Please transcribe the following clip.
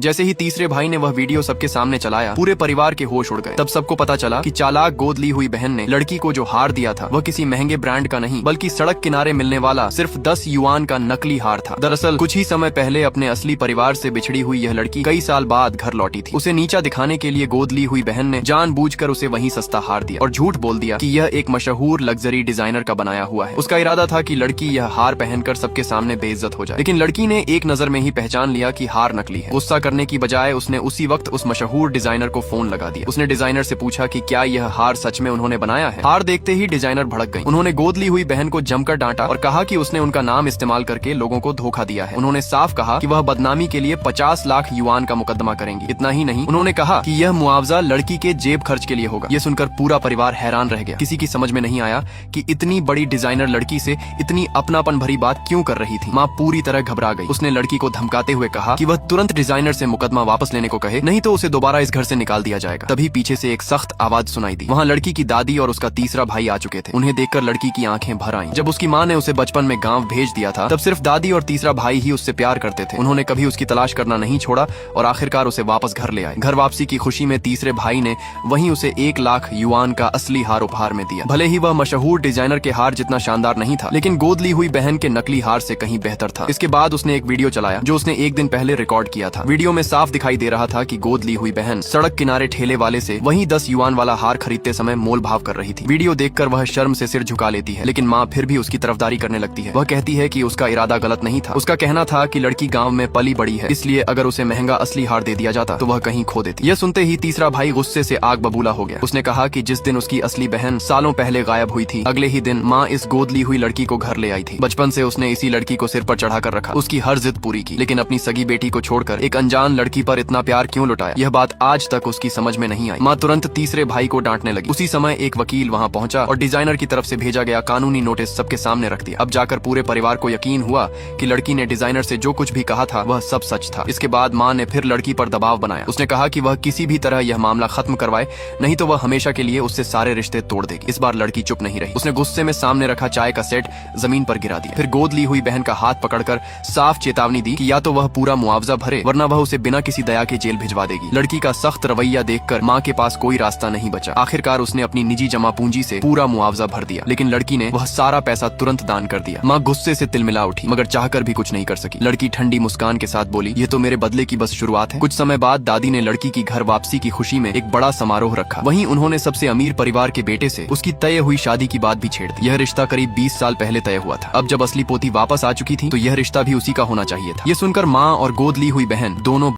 जैसे ही तीसरे भाई ने वह वीडियो सबके सामने चलाया, पूरे परिवार के होश उड़ गए। तब सबको पता चला कि चालाक गोद ली हुई बहन ने लड़की को जो हार दिया था वह किसी महंगे ब्रांड का नहीं बल्कि सड़क किनारे मिलने वाला सिर्फ 10 युआन का नकली हार था। दरअसल कुछ ही समय पहले अपने असली परिवार से बिछड़ी हुई यह लड़की कई साल बाद घर लौटी थी। उसे नीचा दिखाने के लिए गोद ली हुई बहन ने जानबूझकर उसे वहीं सस्ता हार दिया और झूठ बोल दिया कि यह एक मशहूर लग्जरी डिजाइनर का बनाया हुआ है। उसका इरादा था कि लड़की यह हार पहनकर सबके सामने बेइज्जत हो जाए, लेकिन लड़की ने एक नजर में ही पहचान लिया कि हार नकली है। गुस्सा करने की बजाय उसने उसी वक्त उस मशहूर डिजाइनर को फोन लगा दिया। उसने डिजाइनर से पूछा कि क्या यह हार सच में उन्होंने बनाया है। हार देखते ही डिजाइनर भड़क गई। उन्होंने गोद ली हुई बहन को जमकर डांटा और कहा कि उसने उनका नाम इस्तेमाल करके लोगों को धोखा दिया है। उन्होंने साफ कहा कि वह बदनामी के लिए 50 लाख युआन का मुकदमा करेंगी। इतना ही नहीं, उन्होंने कहा कि यह मुआवजा लड़की के जेब खर्च के लिए होगा। यह सुनकर पूरा परिवार हैरान रह गया। किसी की समझ में नहीं आया कि इतनी बड़ी डिजाइनर लड़की से इतनी अपनापन भरी बात क्यों कर रही थी। माँ पूरी तरह घबरा गई। उसने लड़की को धमकाते हुए कहा कि वह तुरंत डिजाइनर से मुकदमा वापस लेने को कहे, नहीं तो उसे दोबारा इस घर से निकाल दिया जाएगा। तभी पीछे से एक सख्त आवाज सुनाई दी। वहाँ लड़की की दादी और उसका तीसरा भाई आ चुके थे। उन्हें देखकर लड़की की आंखें भर आईं। जब उसकी माँ ने उसे बचपन में गांव भेज दिया था, तब सिर्फ दादी और तीसरा भाई ही उससे प्यार करते थे। उन्होंने कभी उसकी तलाश करना नहीं छोड़ा और आखिरकार उसे वापस घर ले आए। घर वापसी की खुशी में तीसरे भाई ने वहीं उसे 1 लाख युआन का असली हार उपहार में दिया। भले ही वह मशहूर डिजाइनर के हार जितना शानदार नहीं था, लेकिन गोद ली हुई बहन के नकली हार से कहीं बेहतर था। इसके बाद उसने एक वीडियो चलाया जो उसने एक दिन पहले रिकॉर्ड किया था। वीडियो में साफ दिखाई दे रहा था कि गोद ली हुई बहन सड़क किनारे ठेले वाले से वही 10 युआन वाला हार खरीदते समय मोल भाव कर रही थी। वीडियो देखकर वह शर्म से सिर झुका लेती है, लेकिन माँ फिर भी उसकी तरफदारी करने लगती है। वह कहती है कि उसका इरादा गलत नहीं था। उसका कहना था कि लड़की गाँव में पली बड़ी है, इसलिए अगर उसे महंगा असली हार दे दिया जाता तो वह कहीं खो देती। यह सुनते ही तीसरा भाई गुस्से से आग बबूला हो गया। उसने कहा कि जिस दिन उसकी असली बहन सालों पहले गायब हुई थी, अगले ही दिन माँ इस गोद ली हुई लड़की को घर ले आई थी। बचपन से उसने इसी लड़की को सिर पर चढ़ाकर रखा, उसकी हर जिद पूरी की, लेकिन अपनी सगी बेटी को छोड़कर एक अनजान लड़की पर इतना प्यार क्यों लुटाया, यह बात आज तक उसकी समझ में नहीं आई। माँ तुरंत तीसरे भाई को डांटने लगी। उसी समय एक वकील वहाँ पहुंचा और डिजाइनर की तरफ से भेजा गया कानूनी नोटिस सबके सामने रख दिया। अब जाकर पूरे परिवार को यकीन हुआ कि लड़की ने डिजाइनर से जो कुछ भी कहा था वह सब सच था। इसके बाद माँ ने फिर लड़की पर दबाव बनाया। उसने कहा कि वह किसी भी तरह यह मामला खत्म करवाए, नहीं तो वह हमेशा के लिए उससे सारे रिश्ते तोड़ देगी। इस बार लड़की चुप नहीं रही। उसने गुस्से में सामने रखा चाय का सेट जमीन पर गिरा दिया। फिर गोद ली हुई बहन का हाथ पकड़कर साफ चेतावनी दी कि या तो वह पूरा मुआवजा भरे, वरना वह उसे बिना किसी दया के जेल भिजवा देगी। लड़की का सख्त रवैया देखकर माँ के पास कोई रास्ता नहीं बचा। आखिरकार उसने अपनी निजी जमा पूंजी से पूरा मुआवजा भर दिया, लेकिन लड़की ने वह सारा पैसा तुरंत दान कर दिया। माँ गुस्से से तिलमिला उठी, मगर चाहकर भी कुछ नहीं कर सकी। लड़की ठंडी मुस्कान के साथ बोली, ये तो मेरे बदले की बस शुरुआत है। कुछ समय बाद दादी ने लड़की की घर वापसी की खुशी में एक बड़ा समारोह रखा। वहीं उन्होंने सबसे अमीर परिवार के बेटे से उसकी तय हुई शादी की बात भी छेड़ दी। यह रिश्ता करीब 20 साल पहले तय हुआ था। अब जब असली पोती वापस आ चुकी थी तो यह रिश्ता भी उसी का होना चाहिए था। ये सुनकर माँ और गोद ली हुई बहन दोनों